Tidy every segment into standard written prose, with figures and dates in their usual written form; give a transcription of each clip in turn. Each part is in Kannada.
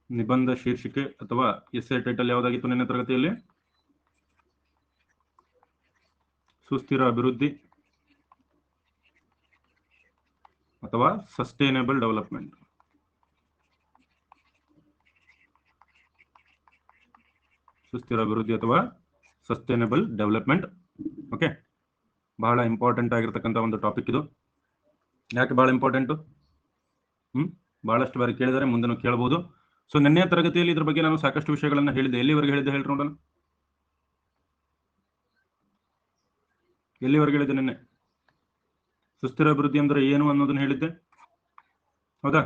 ನಿಬಂಧ ಶೀರ್ಷಿಕೆ ಅಥವಾ ಎಸ್ಸೆ ಟೈಟಲ್ ಯಾವುದಾಗಿತ್ತು ನಿನ್ನೆ ತರಗತಿಯಲ್ಲಿ? ಸುಸ್ಥಿರ ಅಭಿವೃದ್ಧಿ ಅಥವಾ ಸಸ್ಟೈನೇಬಲ್ ಡೆವಲಪ್ಮೆಂಟ್. ಸುಸ್ಥಿರ ಅಭಿವೃದ್ಧಿ ಅಥವಾ ಸಸ್ಟೈನೇಬಲ್ ಡೆವಲಪ್ಮೆಂಟ್. ಓಕೆ, ಬಹಳ ಇಂಪಾರ್ಟೆಂಟ್ ಆಗಿರ್ತಕ್ಕಂಥ ಒಂದು ಟಾಪಿಕ್ ಇದು. ಯಾಕೆ ಬಹಳ ಇಂಪಾರ್ಟೆಂಟು? ಬಹಳಷ್ಟು ಬಾರಿ ಕೇಳಿದರೆ ಮುಂದೆನೂ ಕೇಳಬಹುದು. ಸೊ ನಿನ್ನೆ ತರಗತಿಯಲ್ಲಿ ಇದ್ರ ಬಗ್ಗೆ ನಾನು ಸಾಕಷ್ಟು ವಿಷಯಗಳನ್ನ ಹೇಳಿದ್ದೆ. ಎಲ್ಲಿವರೆಗೆ ಹೇಳಿದ್ದೆ ಹೇಳ್ರಿ ನೋಡೋಣ. ಎಲ್ಲಿವರೆಗೆ ಹೇಳಿದ್ದೆ ನಿನ್ನೆ? ಸುಸ್ಥಿರ ಅಭಿವೃದ್ಧಿ ಅಂದ್ರೆ ಏನು ಅನ್ನೋದನ್ನ ಹೇಳಿದ್ದೆ, ಹೌದಾ?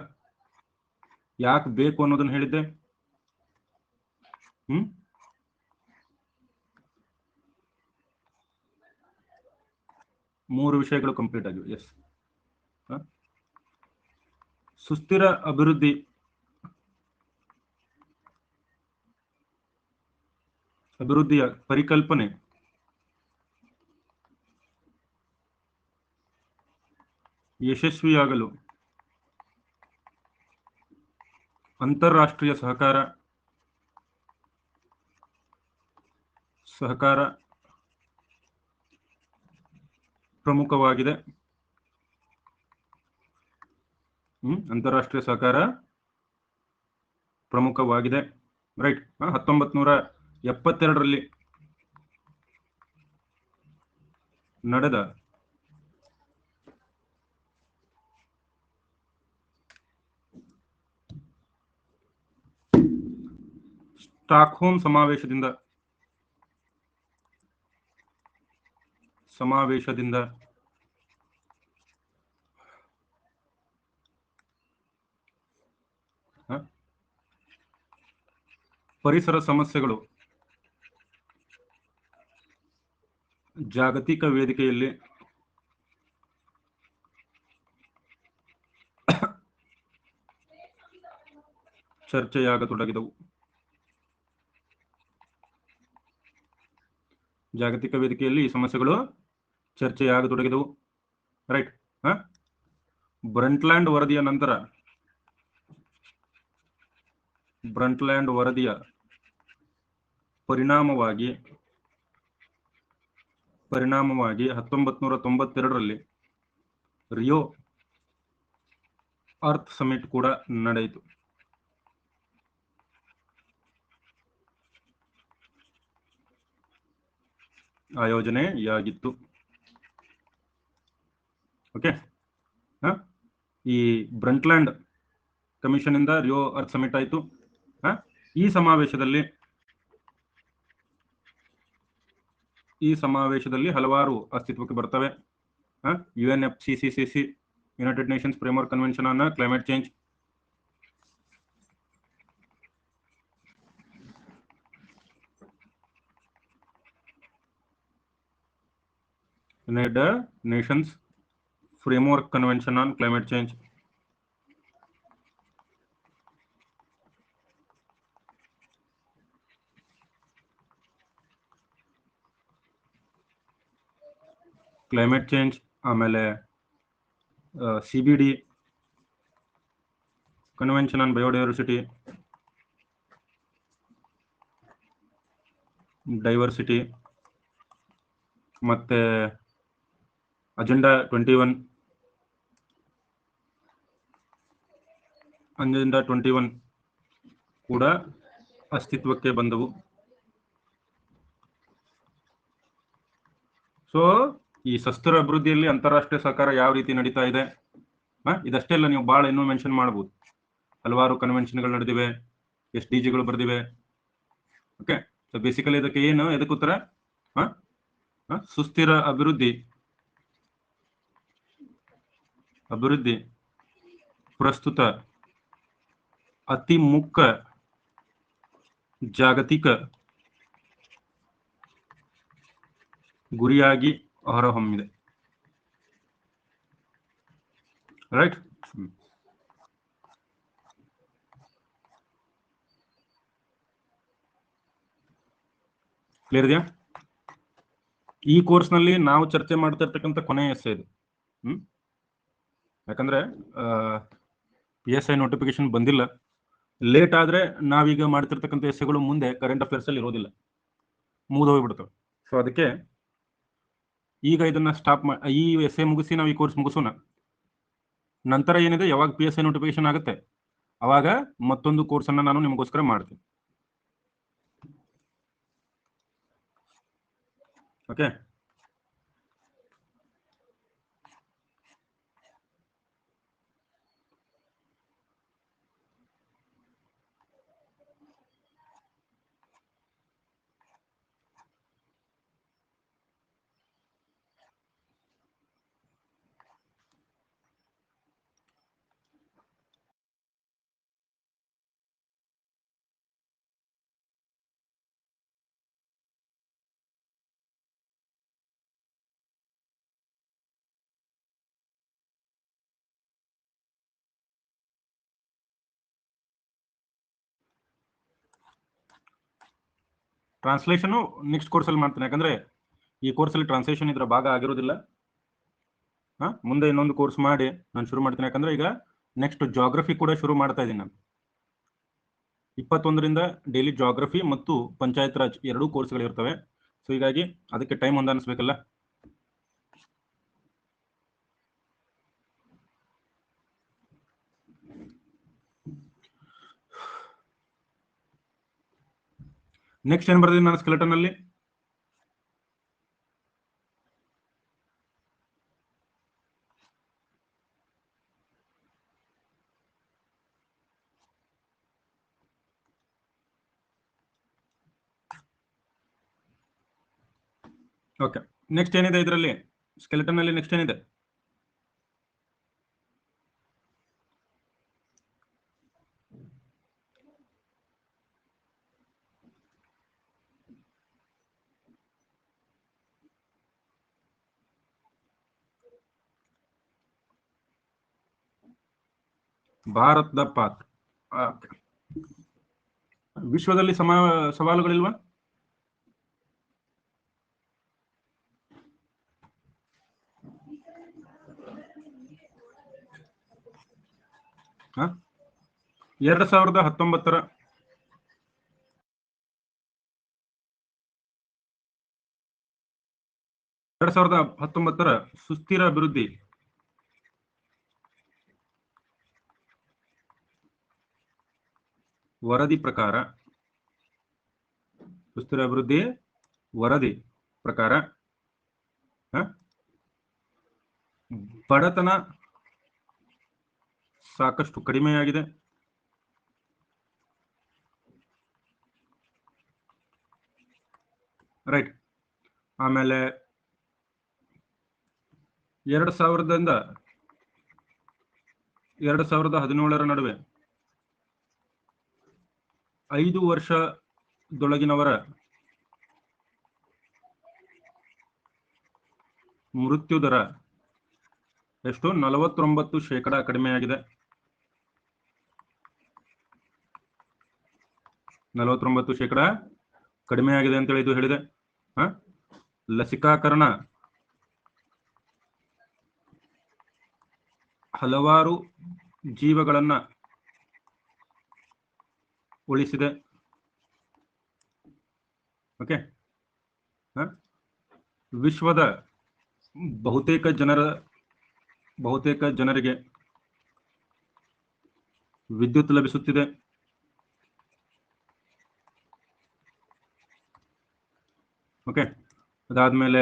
ಯಾಕೆ ಬೇಕು ಅನ್ನೋದನ್ನ ಹೇಳಿದ್ದೆ. 3 ವಿಷಯಗಳು ಕಂಪ್ಲೀಟ್ ಆಗಿವೆ. ಎಸ್, ಸುಸ್ಥಿರ ಅಭಿವೃದ್ಧಿಯ ಪರಿಕಲ್ಪನೆ ಯಶಸ್ವಿಯಾಗಲು ಅಂತಾರಾಷ್ಟ್ರೀಯ ಸಹಕಾರ ಪ್ರಮುಖವಾಗಿದೆ. ಅಂತಾರಾಷ್ಟ್ರೀಯ ಸಹಕಾರ ಪ್ರಮುಖವಾಗಿದೆ. ರೈಟ್. 1972ರಲ್ಲಿ ನಡೆದ ಸ್ಟಾಕ್ಹೋಮ್ ಸಮಾವೇಶದಿಂದ ಪರಿಸರ ಸಮಸ್ಯೆಗಳು ಜಾಗತಿಕ ವೇದಿಕೆಯಲ್ಲಿ ಚರ್ಚೆಯಾಗತೊಡಗಿದವು. ಜಾಗತಿಕ ವೇದಿಕೆಯಲ್ಲಿ ಈ ಸಮಸ್ಯೆಗಳು ಚರ್ಚೆಯಾಗತೊಡಗಿದವು. ರೈಟ್. ಬ್ರಂಟ್ಲ್ಯಾಂಡ್ ವರದಿಯ ನಂತರ ಪರಿಣಾಮವಾಗಿ 1992ರಲ್ಲಿ ರಿಯೋ ಅರ್ತ್ ಸಮಿಟ್ ಕೂಡ ನಡೆಯಿತು. ಆಯೋಜನೆಯಾಗಿತ್ತು. ಓಕೆ, ಈ ಬ್ರಂಟ್ಲ್ಯಾಂಡ್ ಕಮಿಷನ್ ಇಂದ ರಿಯೋ ಅರ್ತ್ ಸಮಿಟ್ ಆಯಿತು. ಈ ಸಮಾವೇಶದಲ್ಲಿ ಹಲವಾರು ಅಸ್ತಿತ್ವಕ್ಕೆ ಬರ್ತವೆ. UNFCCC, United Nations framework convention on climate change, United Nations Framework Convention on Climate Change. Climate change, ಆಮೇಲೆ CBD ಕನ್ವೆನ್ಷನ್ ಆನ್ ಬಯೋಡೈವರ್ಸಿಟಿ, ಮತ್ತೆ ಅಜೆಂಡಾ 21 ಕೂಡ ಅಸ್ತಿತ್ವಕ್ಕೆ ಬಂದವು. ಸೊ ಈ ಸುಸ್ಥಿರ ಅಭಿವೃದ್ಧಿಯಲ್ಲಿ ಅಂತಾರಾಷ್ಟ್ರೀಯ ಸಹಕಾರ ಯಾವ ರೀತಿ ನಡೀತಾ ಇದೆ, ಇದಷ್ಟೇ ಅಲ್ಲ, ನೀವು ಬಹಳ ಇನ್ನೂ ಮೆನ್ಷನ್ ಮಾಡಬಹುದು. ಹಲವಾರು ಕನ್ವೆನ್ಷನ್ಗಳು ನಡೆದಿವೆ, SDGಗಳು ಬರ್ದಿವೆ. ಓಕೆ, ಸೊ ಬೇಸಿಕಲಿ ಇದಕ್ಕೆ ಎದಕ್ಕೆ ಉತ್ತರ? ಸುಸ್ಥಿರ ಅಭಿವೃದ್ಧಿ ಪ್ರಸ್ತುತ ಅತಿ ಮುಖ್ಯ ಜಾಗತಿಕ ಗುರಿಯಾಗಿ ಹೊರಹೊಮ್ಮಿದೆ. ರೈಟ್. ಕ್ಲಿಯರ್ ಇದೆಯಾ? ಈ ಕೋರ್ಸ್ನಲ್ಲಿ ನಾವು ಚರ್ಚೆ ಮಾಡ್ತಾ ಇರ್ತಕ್ಕಂಥ ಕೊನೆಯ ಎಸ್ಸೆ ಇದು. ಯಾಕಂದ್ರೆ PSI ನೋಟಿಫಿಕೇಶನ್ ಬಂದಿಲ್ಲ, ಲೇಟ್ ಆದರೆ ನಾವೀಗ ಮಾಡ್ತಿರ್ತಕ್ಕಂಥ ಎಸ್ಸೆಗಳು ಮುಂದೆ ಕರೆಂಟ್ ಅಫೇರ್ಸಲ್ಲಿ ಇರೋದಿಲ್ಲ, ಮುಗಿದೋಗ್ಬಿಡ್ತವೆ. ಸೊ ಅದಕ್ಕೆ ಈಗ ಇದನ್ನ ಸ್ಟಾಪ್ ಈ ಎಸ್ಸೆ ಮುಗಿಸಿ ನಾವು ಈ ಕೋರ್ಸ್ ಮುಗಿಸೋಣ. ನಂತರ ಏನಿದೆ, ಯಾವಾಗ PSI ನೋಟಿಫಿಕೇಶನ್ ಆಗುತ್ತೆ ಅವಾಗ ಮತ್ತೊಂದು ಕೋರ್ಸನ್ನು ನಾನು ನಿಮಗೋಸ್ಕರ ಮಾಡ್ತೀನಿ. ಓಕೆ, ಟ್ರಾನ್ಸ್ಲೇಷನ್ ನೆಕ್ಸ್ಟ್ ಕೋರ್ಸಲ್ಲಿ ಮಾಡ್ತೀನಿ, ಯಾಕಂದ್ರೆ ಈ ಕೋರ್ಸಲ್ಲಿ ಟ್ರಾನ್ಸ್ಲೇಷನ್ ಇದರ ಭಾಗ ಆಗಿರೋದಿಲ್ಲ. ಮುಂದೆ ಇನ್ನೊಂದು ಕೋರ್ಸ್ ಮಾಡಿ ನಾನು ಶುರು ಮಾಡ್ತೀನಿ, ಯಾಕಂದ್ರೆ ಈಗ ನೆಕ್ಸ್ಟ್ ಜಾಗ್ರಫಿ ಕೂಡ ಶುರು ಮಾಡ್ತಾ ಇದ್ದೀನಿ ನಾನು. 21ರಿಂದ ಡೈಲಿ ಜಾಗ್ರಫಿ ಮತ್ತು ಪಂಚಾಯತ್ ರಾಜ್ ಎರಡೂ ಕೋರ್ಸ್ಗಳಿರ್ತವೆ. ಸೊ ಹೀಗಾಗಿ ಅದಕ್ಕೆ ಟೈಮ್ ಹೊಂದಾಣಿಸ್ಬೇಕಲ್ಲ. ನೆಕ್ಸ್ಟ್ ಏನ್ ಬರ್ತೀನಿ ನಾನು ಸ್ಕೆಲೆಟನ್ ಅಲ್ಲಿ? ಓಕೆ, ನೆಕ್ಸ್ಟ್ ಏನಿದೆ ಇದರಲ್ಲಿ ಸ್ಕೆಲೆಟನ್ ಅಲ್ಲಿ? ನೆಕ್ಸ್ಟ್ ಏನಿದೆ? ಭಾರತದ ಪಾತ್ರ. ವಿಶ್ವದಲ್ಲಿ ಸವಾಲುಗಳಿಲ್ವಾ? ಹ 2019ರ ಸುಸ್ಥಿರ ಅಭಿವೃದ್ಧಿ ವರದಿ ಪ್ರಕಾರ, ಸುಸ್ಥಿರ ಅಭಿವೃದ್ಧಿ ವರದಿ ಪ್ರಕಾರ ಬಡತನ ಸಾಕಷ್ಟು ಕಡಿಮೆಯಾಗಿದೆ. ರೈಟ್. ಆಮೇಲೆ 2000ರಿಂದ 2017ರ ನಡುವೆ 5 ವರ್ಷದೊಳಗಿನವರ ಮೃತ್ಯು ದರ ಎಷ್ಟು? 49% ಕಡಿಮೆಯಾಗಿದೆ. 49% ಕಡಿಮೆಯಾಗಿದೆ ಅಂತೇಳಿ ಇದು ಹೇಳಿದೆ. ಲಸಿಕಾಕರಣ ಹಲವಾರು ಜೀವಗಳನ್ನ ಉಳಿಸಿದೆ. ಓಕೆ, ವಿಶ್ವದ ಬಹುತೇಕ ಜನರಿಗೆ ವಿದ್ಯುತ್ ಲಭಿಸುತ್ತಿದೆ. ಓಕೆ, ಅದಾದ್ಮೇಲೆ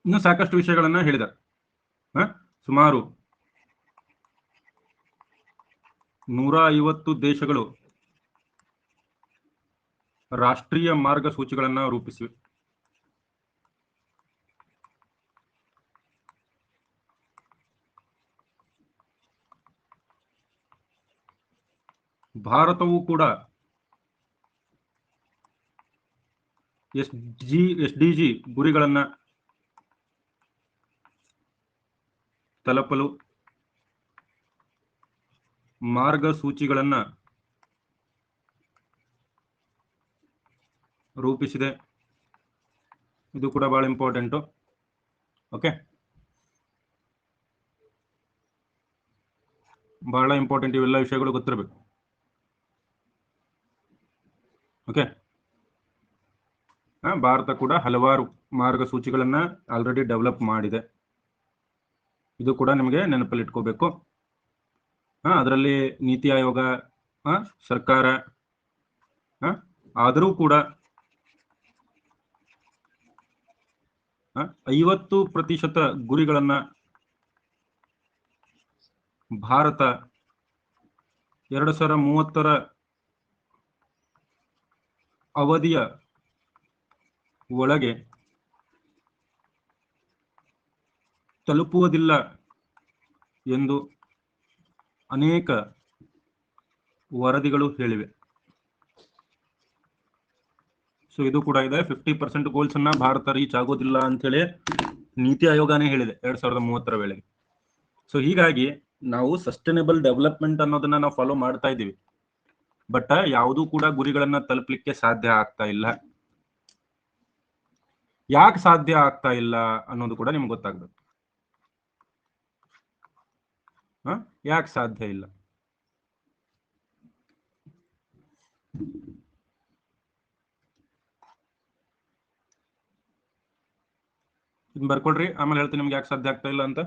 ಇನ್ನು ಸಾಕಷ್ಟು ವಿಷಯಗಳನ್ನ ಹೇಳಿದ. ಸುಮಾರು 150 ದೇಶಗಳು ರಾಷ್ಟ್ರೀಯ ಮಾರ್ಗಸೂಚಿಗಳನ್ನ ರೂಪಿಸಿವೆ. ಭಾರತವು ಕೂಡ SDG ಗುರಿಗಳನ್ನ ತಲುಪಲು ಮಾರ್ಗಸೂಚಿಗಳನ್ನ ರೂಪಿಸಿದೆ. ಇದು ಕೂಡ ಬಹಳ ಇಂಪಾರ್ಟೆಂಟು. ಓಕೆ, ಬಹಳ ಇಂಪಾರ್ಟೆಂಟ್, ಇವೆಲ್ಲ ವಿಷಯಗಳು ಗೊತ್ತಿರಬೇಕು. ಓಕೆ. ಭಾರತ ಕೂಡ ಹಲವಾರು ಮಾರ್ಗಸೂಚಿಗಳನ್ನ ಆಲ್ರೆಡಿ ಡೆವಲಪ್ ಮಾಡಿದೆ. ಇದು ಕೂಡ ನಿಮಗೆ ನೆನಪಲ್ಲಿ ಇಟ್ಕೋಬೇಕು. ಅದರಲ್ಲಿ ನೀತಿ ಆಯೋಗ, ಸರ್ಕಾರ, ಆದರೂ ಕೂಡ 50% ಗುರಿಗಳನ್ನ ಭಾರತ 2030 ಅವಧಿಯ ಒಳಗೆ ತಲುಪುವುದಿಲ್ಲ ಎಂದು ಅನೇಕ ವರದಿಗಳು ಹೇಳಿವೆ. ಸೊ ಇದು ಕೂಡ ಇದೆ. 50% ಗೋಲ್ಸ್ ಅನ್ನ ಭಾರತ ರೀಚ್ ಆಗೋದಿಲ್ಲ ಅಂತ ಹೇಳಿ ನೀತಿ ಆಯೋಗನೇ ಹೇಳಿದೆ 2030 ವೇಳೆಗೆ. ಸೊ ಹೀಗಾಗಿ ನಾವು ಸಸ್ಟೈನಬಲ್ ಡೆವಲಪ್ಮೆಂಟ್ ಅನ್ನೋದನ್ನ ನಾವು ಫಾಲೋ ಮಾಡ್ತಾ ಇದ್ದೀವಿ. ಬಟ್ ಯಾವುದೂ ಕೂಡ ಗುರಿಗಳನ್ನ ತಲುಪಲಿಕ್ಕೆ ಸಾಧ್ಯ ಆಗ್ತಾ ಇಲ್ಲ. ಯಾಕೆ ಸಾಧ್ಯ ಆಗ್ತಾ ಇಲ್ಲ ಅನ್ನೋದು ಕೂಡ ನಿಮ್ಗೆ ಗೊತ್ತಾಗ್ಬೇಕು. ಯಾಕೆ ಸಾಧ್ಯ ಇಲ್ಲ? ಇದನ್ನ ಬರ್ಕೊಡ್ರಿ, ಆಮೇಲೆ ಹೇಳ್ತೀನಿ ನಿಮ್ಗೆ ಯಾಕೆ ಸಾಧ್ಯ ಆಗ್ತಾ ಇಲ್ಲ ಅಂತ.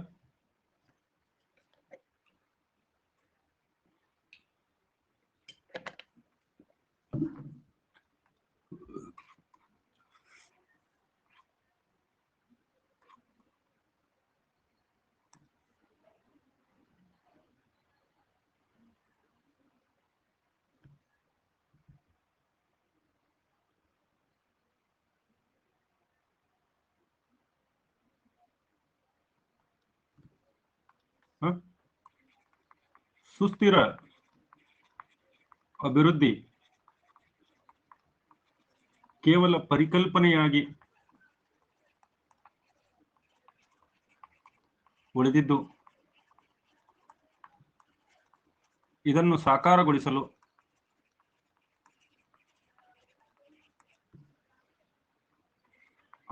ಸುಸ್ಥಿರ ಅಭಿವೃದ್ಧಿ ಕೇವಲ ಪರಿಕಲ್ಪನೆಯಾಗಿ ಉಳಿದಿದ್ದು, ಇದನ್ನು ಸಾಕಾರಗೊಳಿಸಲು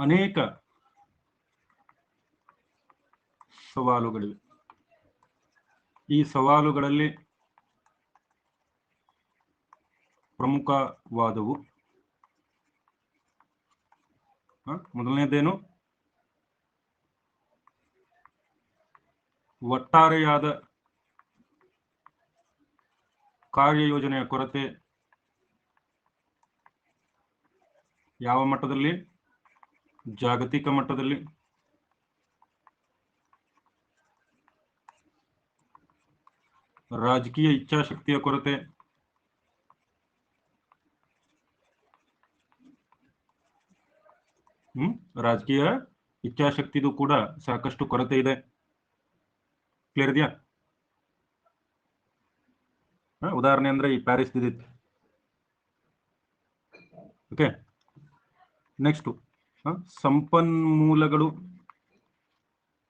ಅನೇಕ ಸವಾಲುಗಳಿವೆ. ಈ ಸವಾಲುಗಳಲ್ಲಿ ಪ್ರಮುಖವಾದವು ಮೊದಲನೇದೇನು? ಒಟ್ಟಾರೆಯಾದ ಕಾರ್ಯಯೋಜನೆಯ ಕೊರತೆ. ಯಾವ ಮಟ್ಟದಲ್ಲಿ? ಜಾಗತಿಕ ಮಟ್ಟದಲ್ಲಿ. ರಾಜಕೀಯ ಇಚ್ಛಾಶಕ್ತಿಯ ಕೊರತೆ. ರಾಜಕೀಯ ಇಚ್ಛಾಶಕ್ತಿದು ಕೂಡ ಸಾಕಷ್ಟು ಕೊರತೆ ಇದೆ. ಕ್ಲಿಯರ್ ಇದೆಯಾ? ಉದಾಹರಣೆ ಅಂದ್ರೆ ಈ ಪ್ಯಾರಿಸ್ ಇದಿತ್ತು. ಓಕೆ. ನೆಕ್ಸ್ಟ್ ಸಂಪನ್ಮೂಲಗಳು,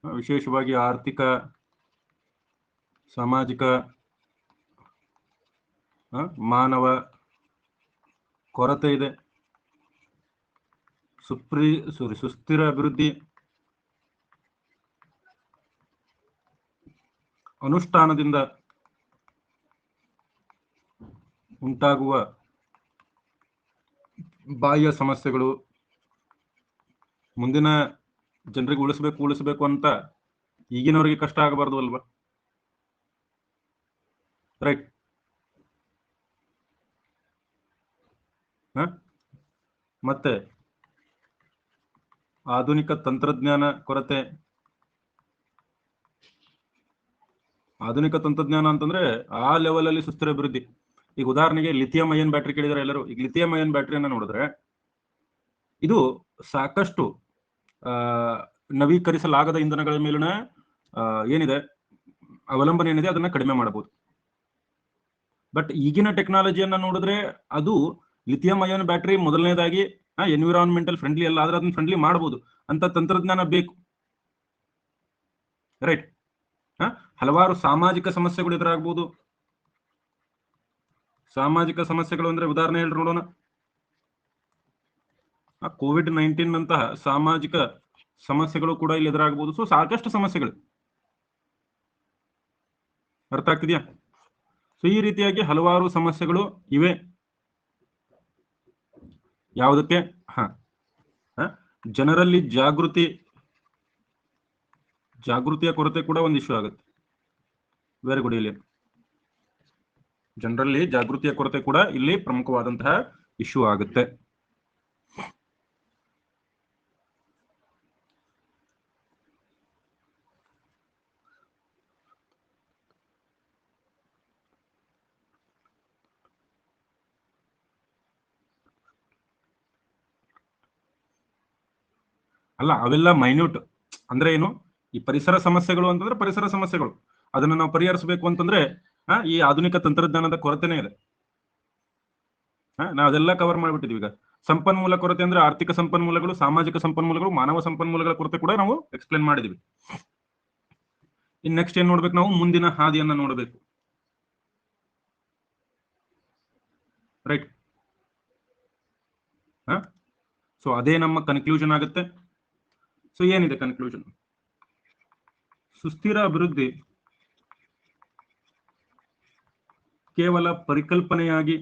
ವಿಶೇಷವಾಗಿ ಆರ್ಥಿಕ, ಸಾಮಾಜಿಕ, ಮಾನವ ಕೊರತೆ ಇದೆ. ಸುಸ್ಥಿರ ಅಭಿವೃದ್ಧಿ ಅನುಷ್ಠಾನದಿಂದ ಉಂಟಾಗುವ ಬಾಹ್ಯ ಸಮಸ್ಯೆಗಳು. ಮುಂದಿನ ಜನರಿಗೆ ಉಳಿಸ್ಬೇಕು ಅಂತ ಈಗಿನವರಿಗೆ ಕಷ್ಟ ಆಗಬಾರ್ದು ಅಲ್ವಾ? ರೈಟ್. ಮತ್ತೆ ಆಧುನಿಕ ತಂತ್ರಜ್ಞಾನ ಕೊರತೆ. ಆಧುನಿಕ ತಂತ್ರಜ್ಞಾನ ಅಂತಂದ್ರೆ ಆ ಲೆವೆಲ್ ಅಲ್ಲಿ ಸುಸ್ಥಿರ ಅಭಿವೃದ್ಧಿ. ಈಗ ಉದಾಹರಣೆಗೆ ಲಿಥಿಯಂ ಅಯನ್ ಬ್ಯಾಟ್ರಿ ಕೇಳಿದ್ರೆ ಎಲ್ಲರೂ. ಈಗ ಲಿಥಿಯಂ ಅಯನ್ ಬ್ಯಾಟ್ರಿಯನ್ನ ನೋಡಿದ್ರೆ ಇದು ಸಾಕಷ್ಟು ನವೀಕರಿಸಲಾಗದ ಇಂಧನಗಳ ಮೇಲಿನ ಏನಿದೆ ಅವಲಂಬನೆ ಏನಿದೆ ಅದನ್ನ ಕಡಿಮೆ ಮಾಡಬಹುದು. ಬಟ್ ಈಗಿನ ಟೆಕ್ನಾಲಜಿಯನ್ನ ನೋಡಿದ್ರೆ ಅದು ಲಿಥಿಯಂ ಅಯನ್ ಬ್ಯಾಟ್ರಿ ಮೊದಲನೇದಾಗಿ ಎನ್ವಿರಾನ್ಮೆಂಟಲ್ ಫ್ರೆಂಡ್ಲಿ ಅಲ್ಲ, ಆದ್ರೆ ಅದನ್ನ ಫ್ರೆಂಡ್ಲಿ ಮಾಡಬಹುದು ಅಂತ ತಂತ್ರಜ್ಞಾನ ಬೇಕು. ರೈಟ್. ಹಲವಾರು ಸಾಮಾಜಿಕ ಸಮಸ್ಯೆಗಳು ಎದುರಾಗಬಹುದು. ಸಾಮಾಜಿಕ ಸಮಸ್ಯೆಗಳು ಅಂದ್ರೆ ಉದಾಹರಣೆ ಹೇಳಿ ನೋಡೋಣ. ಕೋವಿಡ್-19 ಅಂತಹ ಸಾಮಾಜಿಕ ಸಮಸ್ಯೆಗಳು ಕೂಡ ಇಲ್ಲಿ ಎದುರಾಗಬಹುದು. ಸೊ ಸಾಕಷ್ಟು ಸಮಸ್ಯೆಗಳು. ಅರ್ಥ ಆಗ್ತಿದ್ಯಾ? ಸೊ ಈ ರೀತಿಯಾಗಿ ಹಲವಾರು ಸಮಸ್ಯೆಗಳು ಇವೆ. ಯಾವುದಕ್ಕೆ? ಜನರಲ್ಲಿ ಜಾಗೃತಿಯ ಕೊರತೆ ಕೂಡ ಒಂದು ಇಶ್ಯೂ ಆಗುತ್ತೆ. Very good. ಇಲ್ಲಿ ಜನರಲ್ಲಿ ಜಾಗೃತಿಯ ಕೊರತೆ ಕೂಡ ಇಲ್ಲಿ ಪ್ರಮುಖವಾದಂತಹ ಇಶ್ಯೂ ಆಗುತ್ತೆ. ಅಲ್ಲ, ಅವೆಲ್ಲ ಮೈನ್ಯೂಟ್. ಅಂದ್ರೆ ಏನು? ಈ ಪರಿಸರ ಸಮಸ್ಯೆಗಳು ಅಂತಂದ್ರೆ ಪರಿಸರ ಸಮಸ್ಯೆಗಳು, ಅದನ್ನ ನಾವು ಪರಿಹರಿಸಬೇಕು ಅಂತಂದ್ರೆ ಈ ಆಧುನಿಕ ತಂತ್ರಜ್ಞಾನದ ಕೊರತೆನೇ ಇದೆ. ನಾವು ಅದೆಲ್ಲ ಕವರ್ ಮಾಡ್ಬಿಟ್ಟಿದ್ವಿ. ಈಗ ಸಂಪನ್ಮೂಲ ಕೊರತೆ ಅಂದ್ರೆ ಆರ್ಥಿಕ ಸಂಪನ್ಮೂಲಗಳು, ಸಾಮಾಜಿಕ ಸಂಪನ್ಮೂಲಗಳು, ಮಾನವ ಸಂಪನ್ಮೂಲಗಳ ಕೊರತೆ ಕೂಡ ನಾವು ಎಕ್ಸ್ಪ್ಲೇನ್ ಮಾಡಿದ್ವಿ. ಇನ್ ನೆಕ್ಸ್ಟ್ ಏನ್ ನೋಡ್ಬೇಕು? ನಾವು ಮುಂದಿನ ಹಾದಿಯನ್ನ ನೋಡಬೇಕು. ರೈಟ್. ಸೊ ಅದೇ ನಮ್ಮ ಕನ್ಕ್ಲೂಷನ್ ಆಗುತ್ತೆ. ಸೊ ಏನಿದೆ ಕನ್ಕ್ಲೂಷನ್? ಸುಸ್ಥಿರ ಅಭಿವೃದ್ಧಿ ಕೇವಲ ಪರಿಕಲ್ಪನೆಯಾಗಿ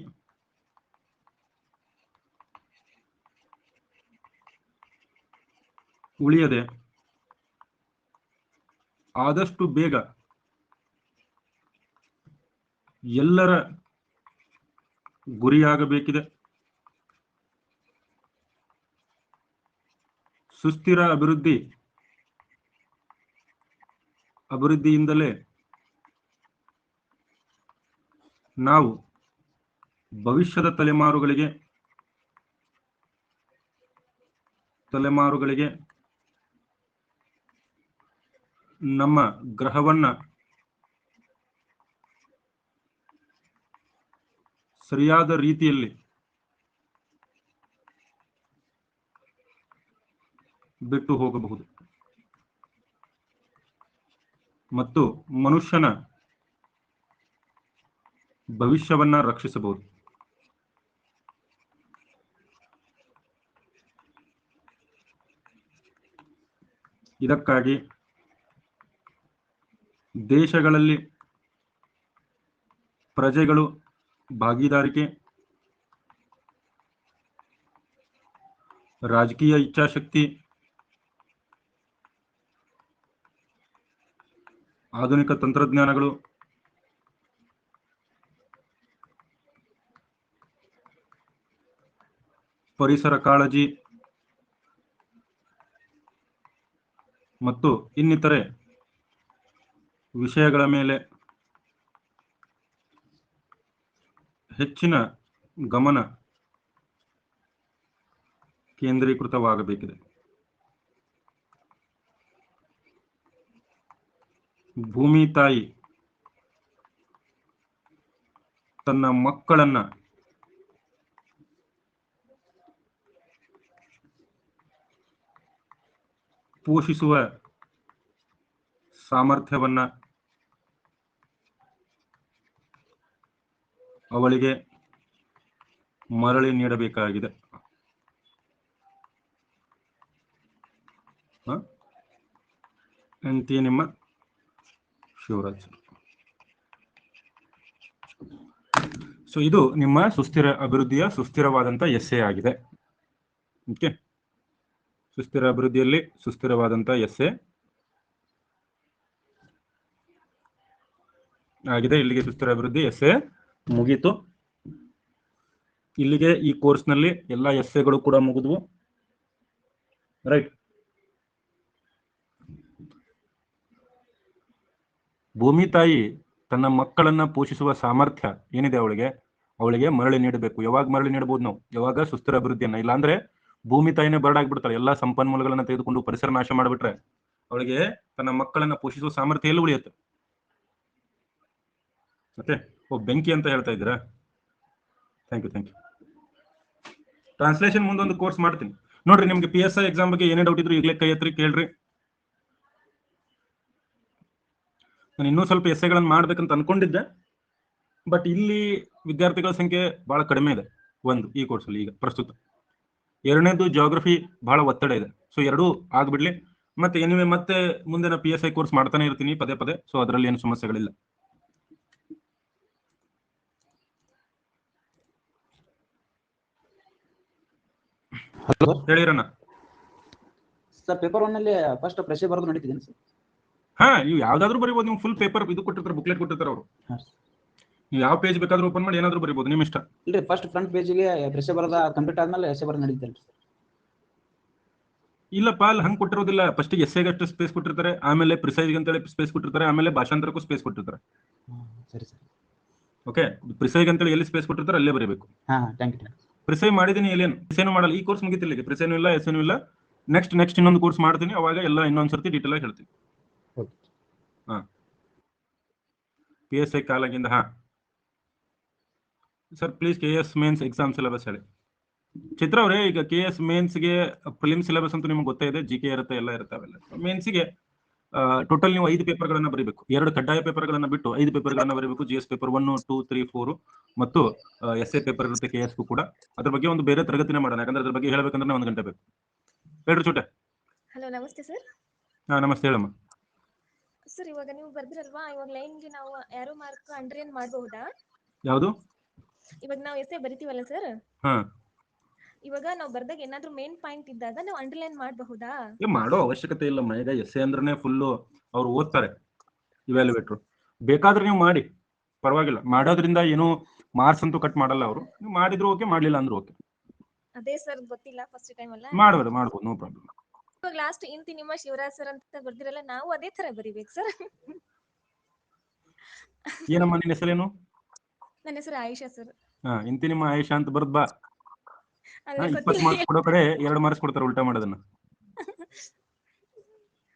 ಉಳಿಯದೆ ಆದಷ್ಟು ಬೇಗ ಎಲ್ಲರ ಗುರಿಯಾಗಬೇಕಿದೆ. ಸುಸ್ಥಿರ ಅಭಿವೃದ್ಧಿಯಿಂದಲೇ ನಾವು ಭವಿಷ್ಯದ ತಲೆಮಾರುಗಳಿಗೆ ನಮ್ಮ ಗ್ರಹವನ್ನ ಸರಿಯಾದ ರೀತಿಯಲ್ಲಿ ಬಿಟ್ಟು ಹೋಗಬಹುದು ಮತ್ತು ಮನುಷ್ಯನ ಭವಿಷ್ಯವನ್ನ ರಕ್ಷಿಸಬಹುದು. ಇದಕ್ಕಾಗಿ ದೇಶಗಳಲ್ಲಿ ಪ್ರಜೆಗಳು ಭಾಗಿದಾರಿಕೆ, ರಾಜಕೀಯ ಇಚ್ಛಾಶಕ್ತಿ, ಆಧುನಿಕ ತಂತ್ರಜ್ಞಾನಗಳು, ಪರಿಸರ ಕಾಳಜಿ ಮತ್ತು ಇನ್ನಿತರೆ ವಿಷಯಗಳ ಮೇಲೆ ಹೆಚ್ಚಿನ ಗಮನ ಕೇಂದ್ರೀಕೃತವಾಗಬೇಕಿದೆ. ಭೂಮಿ ತಾಯಿ ತನ್ನ ಮಕ್ಕಳನ್ನ ಪೋಷಿಸುವ ಸಾಮರ್ಥ್ಯವನ್ನ ಅವಳಿಗೆ ಮರಳಿ ನೀಡಬೇಕಾಗಿದೆ. ಅಂತೆಯೇ ನಿಮ್ಮ ಶಿವರಾಜ್. ಸೊ ಇದು ನಿಮ್ಮ ಸುಸ್ಥಿರ ಅಭಿವೃದ್ಧಿಯ ಸುಸ್ಥಿರವಾದಂತ ಎಸ್ಸೆ ಆಗಿದೆ. ಓಕೆ, ಸುಸ್ಥಿರ ಅಭಿವೃದ್ಧಿಯಲ್ಲಿ ಸುಸ್ಥಿರವಾದಂತ ಎಸ್ಸೆ ಆಗಿದೆ. ಇಲ್ಲಿಗೆ ಸುಸ್ಥಿರ ಅಭಿವೃದ್ಧಿ ಎಸ್ಸೆ ಮುಗೀತು. ಇಲ್ಲಿಗೆ ಈ ಕೋರ್ಸ್ನಲ್ಲಿ ಎಲ್ಲ ಎಸ್ಸೆಗಳು ಕೂಡ ಮುಗಿದ್ವು. ರೈಟ್. ಭೂಮಿ ತಾಯಿ ತನ್ನ ಮಕ್ಕಳನ್ನ ಪೋಷಿಸುವ ಸಾಮರ್ಥ್ಯ ಏನಿದೆ ಅವಳಿಗೆ ಮರಳಿ ನೀಡಬೇಕು. ಯಾವಾಗ ಮರಳಿ ನೀಡಬಹುದು ನಾವು? ಯಾವಾಗ ಸುಸ್ಥಿರ ಅಭಿವೃದ್ಧಿಯನ್ನ. ಇಲ್ಲಾಂದ್ರೆ ಭೂಮಿ ತಾಯಿನೇ ಬರಡಾಗ್ಬಿಡ್ತಾಳೆ. ಎಲ್ಲಾ ಸಂಪನ್ಮೂಲಗಳನ್ನ ತೆಗೆದುಕೊಂಡು ಪರಿಸರ ನಾಶ ಮಾಡಿಬಿಟ್ರೆ ಅವಳಿಗೆ ತನ್ನ ಮಕ್ಕಳನ್ನ ಪೋಷಿಸುವ ಸಾಮರ್ಥ್ಯ ಎಲ್ಲ ಉಳಿಯುತ್ತೆ. ಓಕೆ. ಬೆಂಕಿ ಅಂತ ಹೇಳ್ತಾ ಇದ್ದೀರಾ? Thank you. ಟ್ರಾನ್ಸ್ಲೇಷನ್ ಮುಂದೊಂದು ಕೋರ್ಸ್ ಮಾಡ್ತೀನಿ ನೋಡ್ರಿ. ನಿಮ್ಗೆ PSI ಎಕ್ಸಾಮ್ ಬಗ್ಗೆ ಏನೇ ಡೌಟ್ ಇದ್ರು ಈಗಲೇ ಕೈ ಎತ್ರಿ ಕೇಳ್ರಿ. ನಾನು ಇನ್ನೂ ಸ್ವಲ್ಪ ಎಸ್ಸೆಗಳನ್ನು ಮಾಡ್ಬೇಕಂತ ಅನ್ಕೊಂಡಿದ್ದೆ, ಬಟ್ ಇಲ್ಲಿ ವಿದ್ಯಾರ್ಥಿಗಳ ಸಂಖ್ಯೆ ಬಹಳ ಕಡಿಮೆ ಇದೆ. ಒಂದು ಈ ಕೋರ್ಸಲ್ಲಿ ಈಗ ಪ್ರಸ್ತುತ. ಎರಡನೇದು ಜಿಯೋಗ್ರಫಿ ಬಹಳ ಒತ್ತಡ ಇದೆ. ಸೊ ಎರಡೂ ಆಗ್ಬಿಡ್ಲಿ. ಮತ್ತೆ ಎನಿವೆ ಮತ್ತೆ ಮುಂದಿನ PSI ಕೋರ್ಸ್ ಮಾಡ್ತಾನೆ ಇರ್ತೀನಿ ಪದೇ. ಸೊ ಅದರಲ್ಲಿ ಏನು ಸಮಸ್ಯೆಗಳಿಲ್ಲ. ಹಲೋ ಹೇಳಿರಣ್ಣ. ಸರ್, ಪೇಪರ್ 1 ನಲ್ಲಿ ಫಸ್ಟ್ ಫ್ರೆಶ್ ಬರೋದು ನಡೀತಿದೆ ಸರ್? ಹಾ, ನೀವು ಯಾವ್ದಾದ್ರು ಬರೀಬಹುದು. ನೀವು ಫುಲ್ ಪೇಪರ್ ಇದು ಕೊಟ್ಟಿರ್ತಾರೆ, ಬುಕ್ಲೆಟ್ ಕೊಟ್ಟಿರ್ತಾರೆ ಅವರು. ನೀವು ಯಾವ ಪೇಜ್ ಬೇಕಾದ್ರೂ ಓಪನ್ ಮಾಡಿ ಏನಾದ್ರು ಬರೀಬಹುದು, ನಿಮ್ಮ ಇಷ್ಟ. ಇಲ್ರಿ, ಫಸ್ಟ್ ಫ್ರಂಟ್ ಪೇಜಿಗೆ ಫ್ರೆಶ್ ಬರೋದ ಕಂಪ್ಲೀಟ್ ಆದ್ಮೇಲೆ ಎಸ್ಸೆ ಬರೋದು ನಡೀತಲ್ರಿ? ಇಲ್ಲಪ್ಪ, ಅಲ್ಲಿ ಹಂಗೆ ಕೊಟ್ಟಿರೋದಿಲ್ಲ. ಫಸ್ಟ್ ಎಸ್ಸೆಗಷ್ಟು ಸ್ಪೇಸ್ ಕೊಟ್ಟಿರ್ತಾರೆ, ಆಮೇಲೆ ಪ್ರಿಸೈಜ್ಗೆ ಅಂತೇಳಿ ಸ್ಪೇಸ್ ಕೊಟ್ಟಿರ್ತಾರೆ, ಆಮೇಲೆ ಭಾಷಾಂತರಕ್ಕೂ ಸ್ಪೇಸ್ ಕೊಟ್ಟಿರ್ತಾರೆ. ಸರಿ ಸರ್. ಓಕೆ, ಪ್ರಿಸೈಜ್ ಅಂತೇಳಿ ಎಲ್ಲಿ ಸ್ಪೇಸ್ ಕೊಟ್ಟಿರ್ತಾರೆ ಅಲ್ಲೇ ಬರೀಬೇಕು. Thank you. ಪ್ರಿಸೈವ್ ಮಾಡಿದೀನಿ, ಎಲ್ಲಿಏನು ಪ್ರಿಸೈನು ಮಾಡಲ್ಲ. ಈ ಕೋರ್ಸ್ ಮುಗಿತಿಲ್ಲ, ಈಗ ಪ್ರಿಸೈನು ಇಲ್ಲ, ಎಸ್ಸೇನು ಇಲ್ಲ. ನೆಕ್ಸ್ಟ್ ಇನ್ನೊಂದು ಕೋರ್ಸ್ ಮಾಡ್ತೀನಿ, ಅವಾಗ ಎಲ್ಲ ಇನ್ನೊಂದ್ಸರ್ತಿ ಡೀಟೇಲ್ ಆಗಿ ಹೇಳ್ತೀನಿ. ಹಾ, PSI ಕಾಲಾಗಿಂದ. ಹಾ sir, please KS mains exam syllabus ಹೇಳಿ. ಚಿತ್ರ ಅವರೇ, ಈಗ KS ಮೇನ್ಸ್ಗೆ ಪ್ರಿಲಿಮ್ ಸಿಲೆಬಸ್ ಅಂತೂ ನಿಮ್ಗೆ ಗೊತ್ತೇ ಇದೆ, GK ಇರುತ್ತೆ, ಎಲ್ಲ ಇರುತ್ತೆ. ಅವೆಲ್ಲ ಮೇನ್ಸ್ಗೆ ಟೋಟಲ್ ನೀವು 5 ಪೇಪರ್ಗಳನ್ನ ಬರೀಬೇಕು. 2 ಕಡ್ಡಾಯ ಪೇಪರ್ಗಳನ್ನ ಬಿಟ್ಟು 5 ಪೇಪರ್ಗಳನ್ನ ಬರೀಬೇಕು. GS ಪೇಪರ್ 1, 2, 3, 4 ಮತ್ತು ಎಸ್ಸೆ ಪೇಪರ್ ಇರುತ್ತೆ KS ಕೂಡ. ಅದ್ರ ಬಗ್ಗೆ ಒಂದು ಬೇರೆ ತರಗತಿನೇ ಮಾಡೋಣ, ಯಾಕಂದ್ರೆ ಅದ್ರ ಬಗ್ಗೆ ಹೇಳ್ಬೇಕಂದ್ರೆ 1 ಗಂಟೆ ಬೇಕು. ಹೇಳ್ರಿ ಚೋಟೆ. ಹಲೋ, ನಮಸ್ತೆ ಸರ್. ಹಾ, ನಮಸ್ತೆ, ಹೇಳಮ್ಮ. ಸರ್, ಇವಾಗ ನೀವು ಬರ್ದಿರಲ್ವಾ, ಇವಾಗ ಲೈನ್ಗೆ ನಾವು ಯಾರೋ ಮಾರ್ಕ್ ಅಂಡರ್ಲೈನ್ ಮಾಡಬಹುದಾ? ಯಾವುದು? ಇವಾಗ ನಾವು ಎಸ್ಸೆ ಬರಿತೀವಲ್ಲ ಸರ್, ಹಾ, ಇವಾಗ ನಾವು ಬರ್ದಾಗ ಏನಾದ್ರೂ ಮೇನ್ ಪಾಯಿಂಟ್ ಇದ್ದಾಗ ನಾವು ಅಂಡರ್ಲೈನ್ ಮಾಡಬಹುದಾ? ಮಾಡೋ ಅವಶ್ಯಕತೆ ಇಲ್ಲಮ್ಮ. ಈಗ ಎಸ್ಸೆ ಅಂದ್ರೆ ಫುಲ್ಲು ಅವ್ರು ಓದ್ತಾರೆ, ಇವ್ಯಾಲ್ಯುವೇಟ್ರು. ಬೇಕಾದ್ರೆ ನೀವು ಮಾಡಿ, ಪರವಾಗಿಲ್ಲ. ಮಾಡೋದ್ರಿಂದ ಏನು ಮಾರ್ಕ್ಸ್ ಅಂತೂ ಕಟ್ ಮಾಡಲ್ಲ ಅವರು. ನೀವು ಮಾಡಿದ್ರು ಓಕೆ, ಮಾಡ್ಲಿಲ್ಲ ಅಂದ್ರೂ ಓಕೆ. ಅದೇ ಸರ್, ಗೊತ್ತಿಲ್ಲ, ಫಸ್ಟ್ ಟೈಮ್ ಅಲ್ಲ. ಮಾಡ್ಬೋದು, ನೋ ಪ್ರಾಬ್ಲಮ್. ಇವಾಗ ಲಾಸ್ಟ್ ಇಂತಿ ನಿಮ್ಮ ಶಿವರಾಜ್ ಸರ್ ಅಂತ ಬರ್ದಿರಲ್ಲ, ನಾವು ಅದೇ ತರ ಬರಿಬೇಕು ಸರ್. ಏನಮ್ಮ ನಿನ್ನ ಹೆಸರೇನು? ನನ್ನ ಹೆಸರು ಆಯಿಷಾ ಸರ್. ಹಾ, ಇಂತಿ ನಿಮ್ಮ ಆಯುಷಾ ಅಂತ ಬರ್ದ್ ಬಾ. ಅಲ್ಲ, 20 ಮಾರ್ಕ್ಸ್ ಕೊಡೋ ಕಡೆ 2 ಮಾರ್ಕ್ಸ್ ಕೊಡ್ತಾರೆ, ಉಲ್ಟಾ ಮಾಡೋದನ್ನ.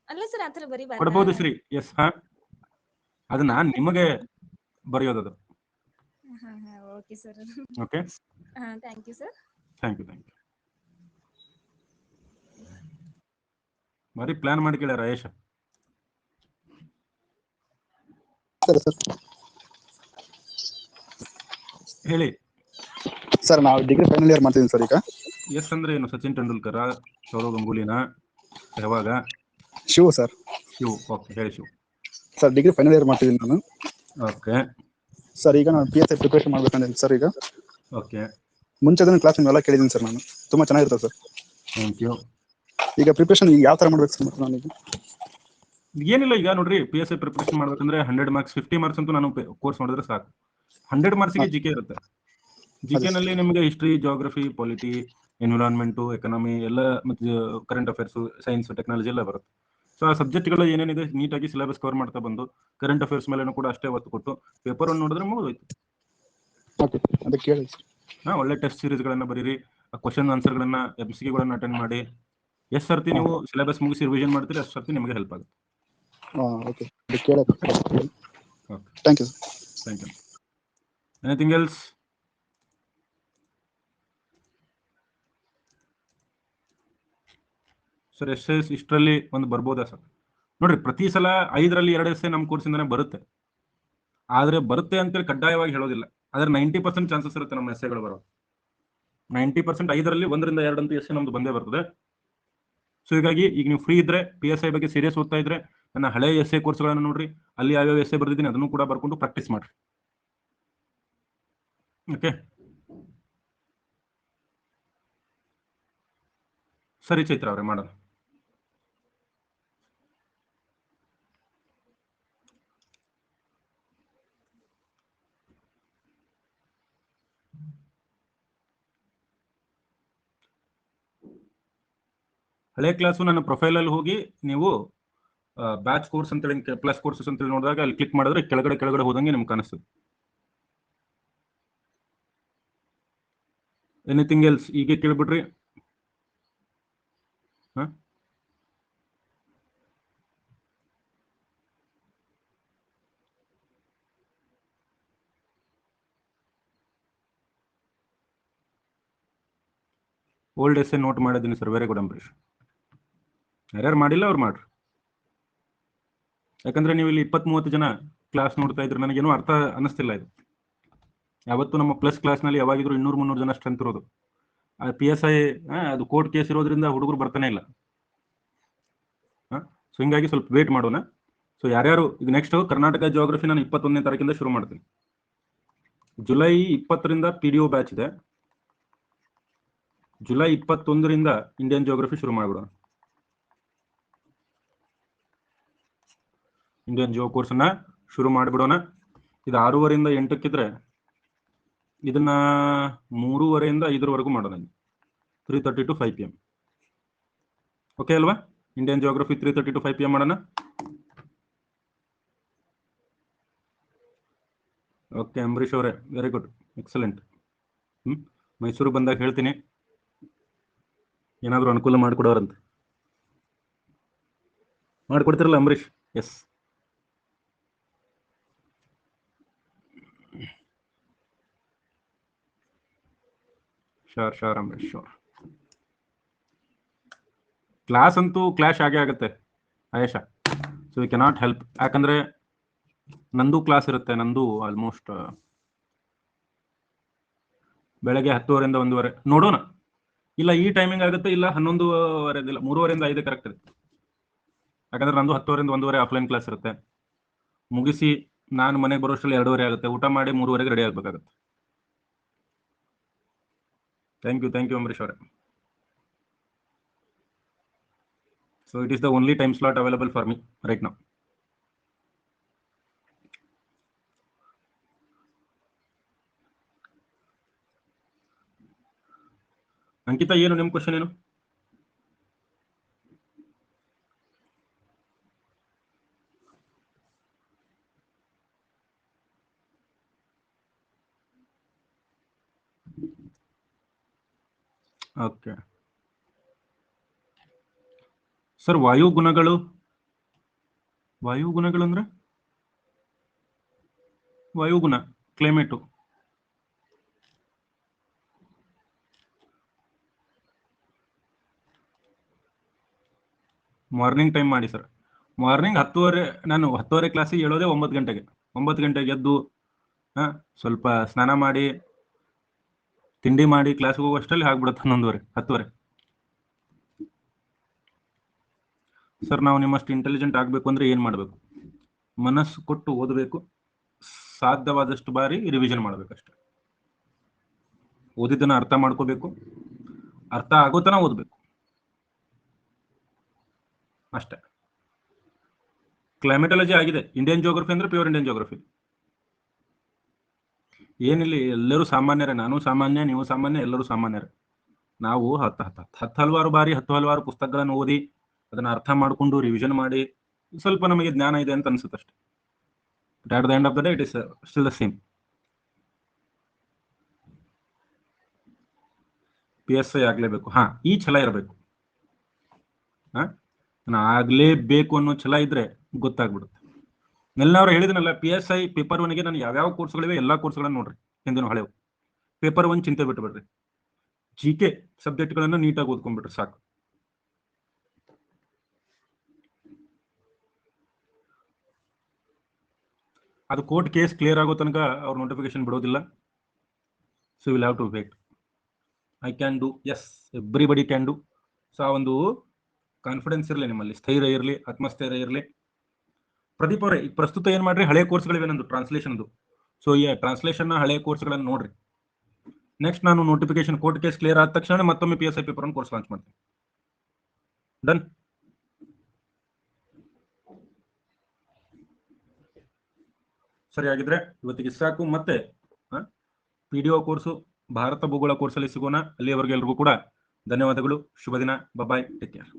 ಅಲ್ಲ ಸರ್, ಆತರ ಬರಿಬಾರ್ದಾ? ಕೊಡಬಹುದು ಶ್ರೀ. ಎಸ್. ಹಾ, ಅದನ್ನ ನಿಮಗೆ ಬರೆಯೋದದು. Okay sir. Okay, thank you sir. Thank you. ಮರಿ ಪ್ಲಾನ್ ಮಾಡಿ ಕೇಳ್ಯಾರ ಆಯೇಷ. ಹೇಳಿ ಸರ್. ನಾವು ಡಿಗ್ರಿ ಫೈನಲ್ ಇಯರ್ ಮಾಡ್ತಿದ್ದೀನಿ ಸರ್. ಈಗ ಎಸ್ ಅಂದ್ರೆ ಏನು? ಸಚಿನ್ ತೆಂಡೂಲ್ಕರ್, ಸೌರವ್ ಗಂಗೂಲಿನ, ಯಾವಾಗ? ಶಿವ್ ಸರ್. ಶಿವ್. ಓಕೆ, ಹೇಳಿ Shiv. Sir, degree final year ಮಾಡ್ತಿದ್ದೀನಿ ನಾನು. ಓಕೆ ಸರ್, ಈಗ ನಾನು PSI ಪ್ರಿಪರೇಷನ್ ಮಾಡ್ಬೇಕಂತ ಸರ್. ಈಗ ಓಕೆ, ಮುಂಚೆ ಕ್ಲಾಸ್ ನಿಮ್ಮೆಲ್ಲ ಕೇಳಿದ್ದೀನಿ ಸರ್. ನಾನು ತುಂಬಾ ಚೆನ್ನಾಗಿರ್ತದೆ ಸರ್. Thank you. ಈಗ ಪ್ರಿಪರೇಷನ್ ಯಾವ ತರ ಮಾಡ್ಬೇಕು ಸರ್? ನಾನೀಗ ಏನಿಲ್ಲ, ಈಗ ನೋಡ್ರಿ, PSI ಪ್ರಿಪರೇಷನ್ ಮಾಡ್ಬೇಕಂದ್ರೆ 100 ಮಾರ್ಕ್ಸ್ 50 ಮಾರ್ಕ್ಸ್ ಅಂತೂ ನಾನು ಕೋರ್ಸ್ ಮಾಡಿದ್ರೆ ಸಾಕು. 100 ಮಾರ್ಕ್ಸ್ಗೆ GK ಇರುತ್ತೆ. GK ನಲ್ಲಿ ನಿಮಗೆ history, geography, polity, environment, economy ಎಲ್ಲ, ಮತ್ತು ಕರೆಂಟ್ ಅಫೇರ್ಸ್, ಸೈನ್ಸ್, ಟೆಕ್ನಾಲಜಿ ಎಲ್ಲ ಬರುತ್ತೆ. ಸೊ ಆ ಸಬ್ಜೆಕ್ಟ್ಗಳು ಏನೇನಿದೆ ನೀಟಾಗಿ ಸಿಲೆಬಸ್ ಕವರ್ ಮಾಡ್ತಾ ಬಂದು, ಕರೆಂಟ್ ಅಫೇರ್ಸ್ ಮೇಲೂ ಕೂಡ ಅಷ್ಟೇ ಒತ್ತು ಕೊಟ್ಟು ಪೇಪರ್ 1 ನೋಡಿದ್ರೆ ಮುಗಿದೋಯ್ತು. ಅದಕ್ಕೆ ಹೇಳಿ ಸರ್. ಹಾ, ಒಳ್ಳೆ ಟೆಸ್ಟ್ ಸೀರೀಸ್ಗಳನ್ನ ಬರೀರಿ, ಕ್ವಶನ್ ಆನ್ಸರ್ಗಳನ್ನ, MCQಗಳನ್ನ ಅಟೆಂಡ್ ಮಾಡಿ. ಎಷ್ಟು ಸರ್ತಿ ನೀವು ಸಿಲೆಬಸ್ ಮುಗಿಸಿ ರಿವಿಷನ್ ಮಾಡ್ತೀರಿ, ಅಷ್ಟು ಸರ್ತಿ ನಿಮಗೆ ಹೆಲ್ಪ್ ಆಗುತ್ತೆ. Okay, thank you. Thank you. Anything else? Sir, yes ಇಷ್ಟರಲ್ಲಿ ಒಂದು ಬರ್ಬೋದಾ ಸರ್? ನೋಡ್ರಿ, ಪ್ರತಿ ಸಲ 5ರಲ್ಲಿ 2 ಎಸ್ಸೆ ನಮ್ಮ ಕೋರ್ಸಿಂದಾನೆ ಬರುತ್ತೆ. ಆದ್ರೆ ಬರುತ್ತೆ ಅಂತೇಳಿ ಕಡ್ಡಾಯವಾಗಿ ಹೇಳೋದಿಲ್ಲ. ಆದ್ರೆ 90% ಚಾನ್ಸಸ್ ಇರುತ್ತೆ ನಮ್ಮ ಎಸ್ಸೆಗಳು ಬರೋ. 90% 5ರಲ್ಲಿ 1ರಿಂದ 2 ಅಂತೂ ಎಸ್ಸೆ ನಮ್ದು ಬಂದೇ ಬರ್ತದೆ. ಸೊ ಹೀಗಾಗಿ ಈಗ ನೀವು ಫ್ರೀ ಇದ್ರೆ, PSI ಬಗ್ಗೆ ಸೀರಿಯಸ್ ಓದ್ತಾ ಇದ್ರೆ, ನನ್ನ ಹಳೆ ಎಸ್ಸೆ ಕೋರ್ಸ್ಗಳನ್ನು ನೋಡ್ರಿ. ಅಲ್ಲಿ ಯಾವ್ಯಾವ ಎಸ್ಸೆ ಬರ್ದಿದ್ದೀನಿ ಅದನ್ನು ಕೂಡ ಬರ್ಕೊಂಡು ಪ್ರಾಕ್ಟೀಸ್ ಮಾಡ್ರಿ. ಓಕೆ, ಸರಿ ಚೈತ್ರ ಅವರೇ, ಮಾಡೋಣ. ಹಳೆ ಕ್ಲಾಸು ನನ್ನ ಪ್ರೊಫೈಲಲ್ಲಿ ಹೋಗಿ ನೀವು ಬ್ಯಾಚ್ ಕೋರ್ಸ್ ಅಂತೇಳಿ, ಪ್ಲಸ್ ಕೋರ್ಸಸ್ ಅಂತೇಳಿ ನೋಡಿದಾಗ ಅಲ್ಲಿ ಕ್ಲಿಕ್ ಮಾಡಿದ್ರೆ ಕೆಳಗಡೆ ಹೋದಂಗೆ ನಿಮ್ಗೆ ಕಾಣಿಸ್ತದೆ. Anything else? ಈಗ ಕೇಳ್ಬಿಟ್ರಿ. ಹಾ, ಓಲ್ಡ್ ಎಸ್ಸೆ ನೋಟ್ ಮಾಡಿದ್ದೀನಿ ಸರ್. Very good Ambareesh. ಯಾರ್ಯಾರು ಮಾಡಿಲ್ಲ ಅವ್ರು ಮಾಡ್ರಿ. ಯಾಕಂದ್ರೆ ನೀವು ಇಲ್ಲಿ 20-30 ಜನ ಕ್ಲಾಸ್ ನೋಡ್ತಾ ಇದ್ರೆ ನನಗೇನು ಅರ್ಥ ಅನ್ನಿಸ್ತಿಲ್ಲ. ಇದು ಯಾವತ್ತು ನಮ್ಮ ಪ್ಲಸ್ ಕ್ಲಾಸ್ನಲ್ಲಿ ಯಾವಾಗಿದ್ರು 200-300 ಜನ ಸ್ಟ್ರೆಂತ್ ಇರೋದು. PSI ಅದು ಕೋರ್ಟ್ ಕೇಸ್ ಇರೋದ್ರಿಂದ ಹುಡುಗರು ಬರ್ತಾನೆ ಇಲ್ಲ. ಸೊ ಹಿಂಗಾಗಿ ಸ್ವಲ್ಪ ವೇಟ್ ಮಾಡೋಣ. ಸೊ ಯಾರ್ಯಾರು ಈಗ ನೆಕ್ಸ್ಟ್ ಕರ್ನಾಟಕ ಜಿಯೋಗ್ರಫಿ ನಾನು 21ನೇ ತಾರೀಕಿಂದ ಶುರು ಮಾಡ್ತೀನಿ. ಜುಲೈ 20ರಿಂದ PDO ಬ್ಯಾಚ್ ಇದೆ. ಜುಲೈ 21ರಿಂದ ಇಂಡಿಯನ್ ಜಿಯೋಗ್ರಫಿ ಶುರು ಮಾಡಿಬಿಡೋಣ. ಇಂಡಿಯನ್ ಜಿಯೋ ಕೋರ್ಸನ್ನ ಶುರು ಮಾಡಿಬಿಡೋಣ. ಇದು 6:30ರಿಂದ 8ಕ್ಕಿದ್ರೆ ಇದನ್ನ 3:30ರಿಂದ 5:00ವರೆಗೂ ಮಾಡೋಣ. 3:30 to 5 PM. ಓಕೆ ಅಲ್ವಾ? ಇಂಡಿಯನ್ ಜಿಯೋಗ್ರಫಿ 3:30 to 5 PM ಮಾಡೋಣ. ಓಕೆ ಅಂಬರೀಶ್ ಅವರೇ, ವೆರಿ ಗುಡ್, ಎಕ್ಸಲೆಂಟ್. ಮೈಸೂರು ಬಂದಾಗ ಹೇಳ್ತೀನಿ, ಏನಾದರೂ ಅನುಕೂಲ ಮಾಡಿಕೊಡೋರಂತ. ಮಾಡಿಕೊಡ್ತಿರಲ್ಲ Ambarish? Yes. Sure Ambarish, sure. Class ಅಂತೂ ಕ್ಲಾಶ್ ಆಗೇ ಆಗುತ್ತೆ Ayesha. So we cannot help. ಯಾಕಂದ್ರೆ ನಂದು ಕ್ಲಾಸ್ ಇರುತ್ತೆ. ನಂದು ಆಲ್ಮೋಸ್ಟ್ ಬೆಳಗ್ಗೆ 10:30ರಿಂದ 1:30 ನೋಡೋಣ. ಇಲ್ಲ ಈ ಟೈಮಿಂಗ್ ಆಗುತ್ತೆ, ಇಲ್ಲ 11:30, ಇಲ್ಲ 3:30ರಿಂದ 5 ಕರೆಕ್ಟ್ ಇರುತ್ತೆ. ಯಾಕಂದ್ರೆ ನಂದು 10:30ರಿಂದ 1:30 ಆಫ್ಲೈನ್ ಕ್ಲಾಸ್ ಇರುತ್ತೆ. ಮುಗಿಸಿ ನಾನು ಮನೆಗೆ ಬರೋಷ್ಟರಲ್ಲಿ 2:30 ಆಗುತ್ತೆ. ಊಟ ಮಾಡಿ 3:30ಗೆ ರೆಡಿ ಆಗ್ಬೇಕಾಗುತ್ತೆ. ಥ್ಯಾಂಕ್ ಯು ಅಂಬರೀಶ್ ಅವರೇ. So it is the only time slot available for me right now. Ankita, ಏನು ನಿಮ್ಮ ಕ್ವಶನ್ ಏನು? ಓಕೆ ಸರ್, ವಾಯುಗುಣಗಳು ಅಂದ್ರೆ ವಾಯುಗುಣ, ಕ್ಲೈಮೇಟು. ಮಾರ್ನಿಂಗ್ ಟೈಮ್ ಮಾಡಿ ಸರ್. ಮಾರ್ನಿಂಗ್ 10:30. ನಾನು 10:30 ಕ್ಲಾಸಿಗೆ ಹೇಳೋದೇ 9 ಗಂಟೆಗೆ. 9 ಗಂಟೆಗೆ ಎದ್ದು ಸ್ವಲ್ಪ ಸ್ನಾನ ಮಾಡಿ ತಿಂಡಿ ಮಾಡಿ ಕ್ಲಾಸ್ಗೆ ಹೋಗೋಷ್ಟರಲ್ಲಿ ಆಗ್ಬಿಡುತ್ತೆ 11:30, 10:30. ಸರ್, ನಾವು ನಿಮ್ಮಷ್ಟು ಇಂಟೆಲಿಜೆಂಟ್ ಆಗಬೇಕು ಅಂದ್ರೆ ಏನು ಮಾಡಬೇಕು? ಮನಸ್ಸು ಕೊಟ್ಟು ಓದಬೇಕು. ಸಾಧ್ಯವಾದಷ್ಟು ಬಾರಿ ರಿವಿಷನ್ ಮಾಡಬೇಕಷ್ಟೆ. ಓದಿದ್ದನ್ನ ಅರ್ಥ ಮಾಡ್ಕೋಬೇಕು. ಅರ್ಥ ಆಗೋತನ ಓದಬೇಕು ಅಷ್ಟೇ. ಕ್ಲೈಮೇಟಾಲಜಿ ಆಗಿದೆ. ಇಂಡಿಯನ್ ಜಿಯೋಗ್ರಫಿ ಅಂದ್ರೆ ಪ್ಯೂರ್ ಇಂಡಿಯನ್ ಜಿಯೋಗ್ರಫಿ. ಏನಿಲ್ಲ, ಎಲ್ಲರೂ ಸಾಮಾನ್ಯರೇ. ನಾನು ಸಾಮಾನ್ಯ, ನೀವು ಸಾಮಾನ್ಯ, ಎಲ್ಲರೂ ಸಾಮಾನ್ಯರೇ. ನಾವು ಹಲವಾರು ಬಾರಿ 10 ಹಲವಾರು ಪುಸ್ತಕಗಳನ್ನು ಓದಿ ಅದನ್ನ ಅರ್ಥ ಮಾಡಿಕೊಂಡು ರಿವಿಷನ್ ಮಾಡಿ ಸ್ವಲ್ಪ ನಮಗೆ ಜ್ಞಾನ ಇದೆ ಅಂತ ಅನ್ಸುತ್ತೆ ಅಷ್ಟೇ. At the end of the day, it is still the same. PSI ಆಗಲೇಬೇಕು. ಈ ಛಲ ಇರಬೇಕು. ಆಗ್ಲೇಬೇಕು ಅನ್ನೋ ಛಲ ಇದ್ರೆ ಗೊತ್ತಾಗ್ಬಿಡುತ್ತೆ. ಎಲ್ಲರೂ ಹೇಳಿದನಲ್ಲ, PSI ಪೇಪರ್ 1ಗೆ ನಾನು ಯಾವ್ಯಾವ ಕೋರ್ಸ್ಗಳಿವೆ ಎಲ್ಲಾ ಕೋರ್ಸ್ಗಳನ್ನ ನೋಡ್ರಿ, ಹಿಂದಿನ ಹಳೆವು. ಪೇಪರ್ 1 ಚಿಂತೆ ಬಿಟ್ಟುಬಿಡ್ರಿ. GK ಸಬ್ಜೆಕ್ಟ್ಗಳನ್ನ ನೀಟಾಗಿ ಓದ್ಕೊಂಡ್ಬಿಟ್ರಿ ಸಾಕು. ಅದು ಕೋರ್ಟ್ ಕೇಸ್ ಕ್ಲಿಯರ್ ಆಗೋ ತನಕ ಅವ್ರ ನೋಟಿಫಿಕೇಶನ್ ಬಿಡೋದಿಲ್ಲ. So will have to wait. I can do, yes, everybody can do. So ಆ ಒಂದು ಕಾನ್ಫಿಡೆನ್ಸ್ ಇರಲಿ ನಿಮ್ಮಲ್ಲಿ, ಸ್ಥೈರ್ಯ ಇರಲಿ, ಆತ್ಮಸ್ಥೈರ್ಯ ಇರಲಿ. ಪ್ರದೀಪ್ ಅವರೇ, ಈಗ ಪ್ರಸ್ತುತ ಏನ್ ಮಾಡ್ರಿ, ಹಳೆ ಕೋರ್ಸ್ಗಳಿವೆ ನಂದು ಟ್ರಾನ್ಸ್ಲೇಷನ್ದು. ಸೊ ಈ ಟ್ರಾನ್ಸ್ಲೇಷನ್ ಹಳೆ ಕೋರ್ಸ್ಗಳನ್ನು ನೋಡ್ರಿ. ನೆಕ್ಸ್ಟ್ ನಾನು ನೋಟಿಫಿಕೇಶನ್ ಕೋರ್ಟ್ ಕೇಸ್ ಕ್ಲಿಯರ್ ಆದ ತಕ್ಷಣ ಮತ್ತೊಮ್ಮೆ PSI ಪೇಪರ್ 1 ಕೋರ್ಸ್ ಲಾಂಚ್ ಮಾಡ್ತೀನಿ. ಡನ್. ಸರಿ, ಆಗಿದ್ರೆ ಇವತ್ತಿಗೆ ಸಾಕು. ಮತ್ತೆ PDO ಕೋರ್ಸು, ಭಾರತ ಭೂಗೋಳ ಕೋರ್ಸಲ್ಲಿ ಸಿಗೋಣ. ಅಲ್ಲಿಯವರೆಗೆ ಎಲ್ರಿಗೂ ಕೂಡ ಧನ್ಯವಾದಗಳು. ಶುಭ ದಿನ. ಬಾಯ್, ಟೇಕ್ ಕೇರ್.